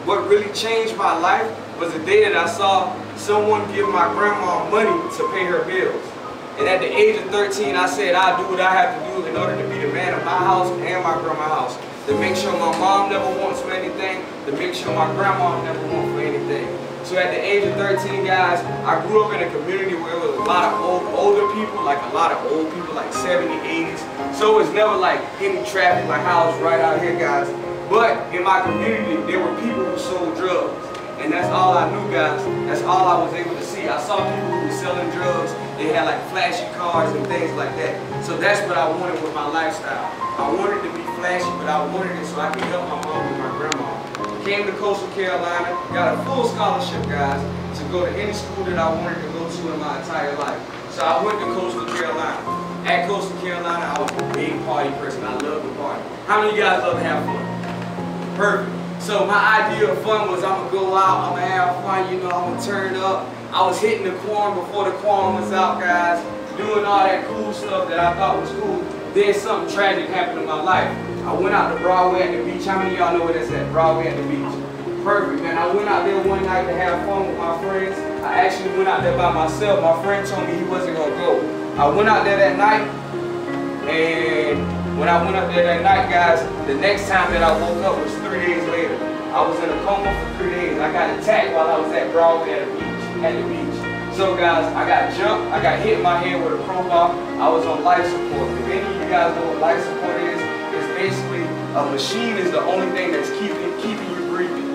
what really changed my life was the day that I saw someone give my grandma money to pay her bills. And at the age of 13, I said I'll do what I have to do in order to be the man of my house and my grandma's house. To make sure my mom never wants for anything, to make sure my grandma never wants for anything. So at the age of 13, guys, I grew up in a community where there was a lot of older people, like a lot of old people, like 70s, 80s. So it was never like any traffic like how it's right out here, guys. But in my community, there were people who sold drugs. And that's all I knew, guys. That's all I was able to see. I saw people who were selling drugs. They had like flashy cars and things like that. So that's what I wanted with my lifestyle. I wanted to be flashy, but I wanted it so I could help my mom and my grandma. Came to Coastal Carolina, got a full scholarship, guys, to go to any school that I wanted to go to in my entire life. So I went to Coastal Carolina. At Coastal Carolina, I was a big party person. I love to party. How many of you guys love to have fun? Perfect. So my idea of fun was I'm going to go out, I'm going to have fun, you know, I'm going to turn up. I was hitting the corn before the corn was out, guys, doing all that cool stuff that I thought was cool. Then something tragic happened in my life. I went out to Broadway at the beach. How many of y'all know where that's at? Broadway at the beach. Perfect, man. I went out there one night to have fun with my friends. I actually went out there by myself. My friend told me he wasn't going to go. I went out there that night, and when I went up there that night, guys, the next time that I woke up was 3 days later. I was in a coma for 3 days. I got attacked while I was at Broadway at the beach. So guys, I got jumped, I got hit in my head with a crowbar. I was on life support. If any of you guys know what life support is, it's basically a machine is the only thing that's keeping you breathing.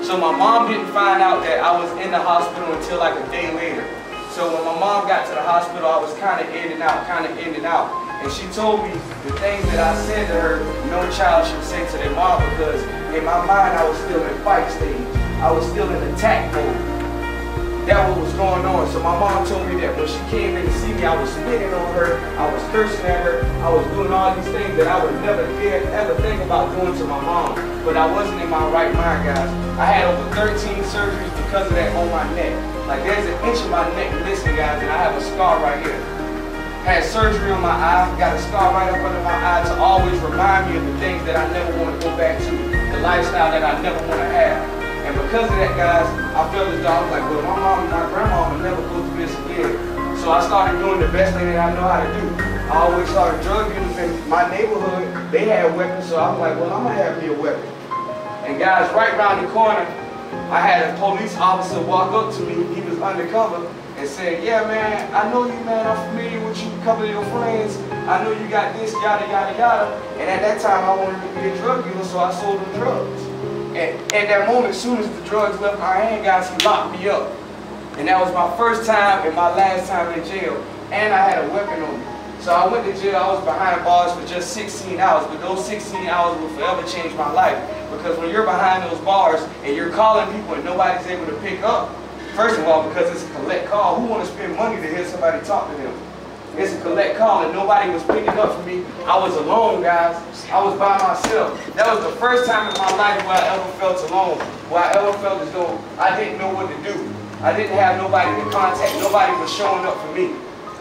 So my mom didn't find out that I was in the hospital until like a day later. So when my mom got to the hospital, I was kind of in and out. And she told me the things that I said to her, no child should say to their mom, because in my mind I was still in fight stage. I was still in attack mode. That was what was going on. So my mom told me that when she came in to see me, I was spitting on her, I was cursing at her, I was doing all these things that I would never dare ever think about doing to my mom. But I wasn't in my right mind, guys. I had over 13 surgeries because of that on my neck. Like there's an inch of my neck missing, guys, and I have a scar right here. Had surgery on my eye, got a scar right up under my eye to always remind me of the things that I never want to go back to, the lifestyle that I never want to have. And because of that, guys, I felt as though I was like, well, my mom and my grandma will never go through this again. So I started doing the best thing that I know how to do. I always started drug using. In my neighborhood, they had weapons, so I was like, well, I'm going to have me a weapon. And guys, right around the corner, I had a police officer walk up to me. He was undercover. And said, yeah, man, I know you, man, I'm familiar with you, a couple of your friends. I know you got this, yada, yada, yada. And at that time, I wanted to be a drug dealer, so I sold them drugs. And at that moment, as soon as the drugs left my hand, guys, he locked me up. And that was my first time and my last time in jail. And I had a weapon on me. So I went to jail. I was behind bars for just 16 hours. But those 16 hours will forever change my life. Because when you're behind those bars and you're calling people and nobody's able to pick up, first of all, because it's a collect call, who want to spend money to hear somebody talk to them? It's a collect call and nobody was picking up for me. I was alone, guys. I was by myself. That was the first time in my life where I ever felt alone, where I ever felt as though I didn't know what to do. I didn't have nobody to contact. Nobody was showing up for me.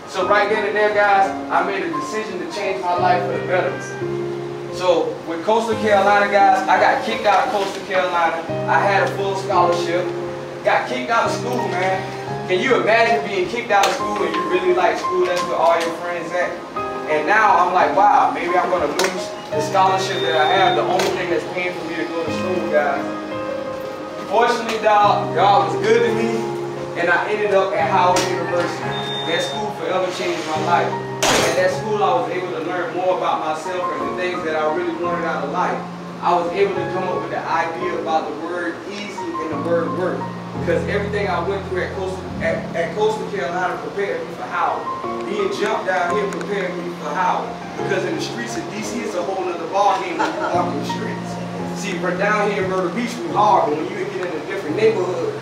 So right then and there, guys, I made a decision to change my life for the better. So with Coastal Carolina, guys, I got kicked out of Coastal Carolina. I had a full scholarship. Got kicked out of school, man. Can you imagine being kicked out of school and you really like school? That's where all your friends at. And now I'm like, wow, maybe I'm going to lose the scholarship that I have, the only thing that's paying for me to go to school, guys. Fortunately, dog, God was good to me, and I ended up at Howard University. That school forever changed my life. At that school, I was able to learn more about myself and the things that I really wanted out of life. I was able to come up with the idea about the word easy and the word work. Because everything I went through at Coastal Carolina prepared me for Howard. Being jumped down here prepared me for Howard. Because in the streets of DC, it's a whole other ballgame when you walk in the streets. See, we're down here in Myrtle Beach, we hard, but when you get in a different neighborhood,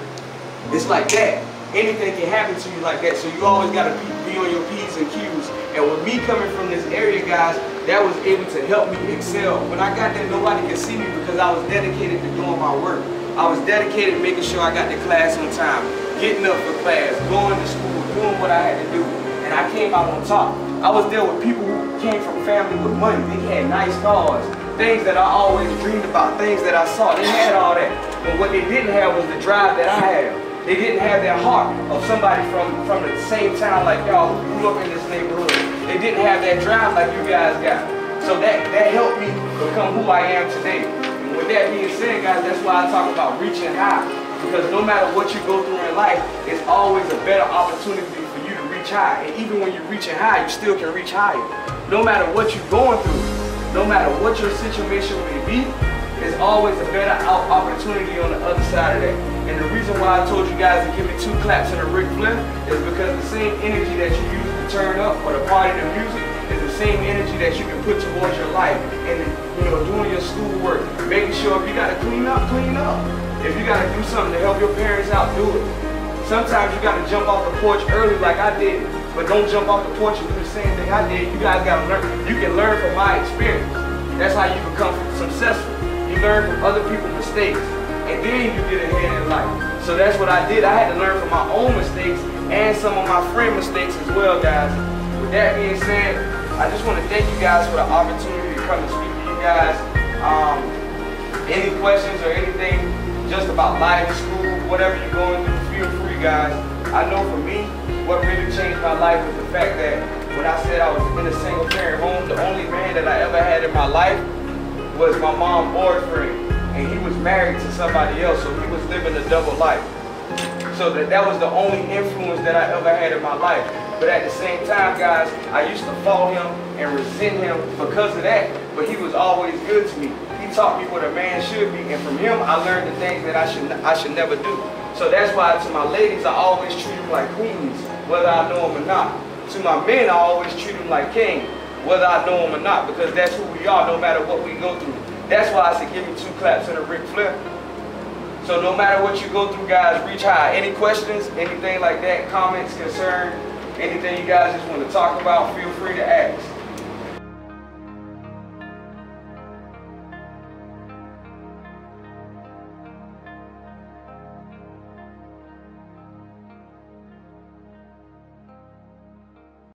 it's like that. Anything can happen to you like that, so you always got to be on your P's and Q's. And with me coming from this area, guys, that was able to help me excel. When I got there, nobody could see me because I was dedicated to doing my work. I was dedicated to making sure I got to class on time, getting up for class, going to school, doing what I had to do. And I came out on top. I was there with people who came from family with money. They had nice cars, things that I always dreamed about, things that I saw. They had all that. But what they didn't have was the drive that I have. They didn't have that heart of somebody from the same town like y'all who grew up in this neighborhood. They didn't have that drive like you guys got. So that helped me become who I am today. And with that being said, guys, that's why I talk about reaching high. Because no matter what you go through in life, it's always a better opportunity for you to reach high. And even when you're reaching high, you still can reach higher. No matter what you're going through, no matter what your situation may be, there's always a better opportunity on the other side of that. And the reason why I told you guys to give me 2 claps and a Ric Flair is because the same energy that you use to turn up or to party the music is the same energy that you can put towards your life and, you know, doing your schoolwork, making sure if you got to clean up, clean up. If you got to do something to help your parents out, do it. Sometimes you got to jump off the porch early like I did, but don't jump off the porch and do the same thing I did. You guys got to learn. You can learn from my experience. That's how you become successful. You learn from other people's mistakes, and then you get ahead in life. So that's what I did. I had to learn from my own mistakes and some of my friend mistakes as well, guys. With that being said, I just want to thank you guys for the opportunity to come and speak to you guys. Any questions or anything just about life, school, whatever you're going through, feel free, guys. I know for me, what really changed my life was the fact that when I said I was in a single parent home, the only man that I ever had in my life was my mom's boyfriend, and he was married to somebody else, so he was living a double life. So that was the only influence that I ever had in my life. But at the same time, guys, I used to fault him and resent him because of that, but he was always good to me. He taught me what a man should be, and from him, I learned the things that I should never do. So that's why to my ladies, I always treat them like queens, whether I know them or not. To my men, I always treat them like king, whether I know them or not, because that's who we are, no matter what we go through. That's why I said give me 2 claps and a Ric Flair. So no matter what you go through, guys, reach high. Any questions, anything like that, comments, concern, anything you guys just want to talk about, feel free to ask.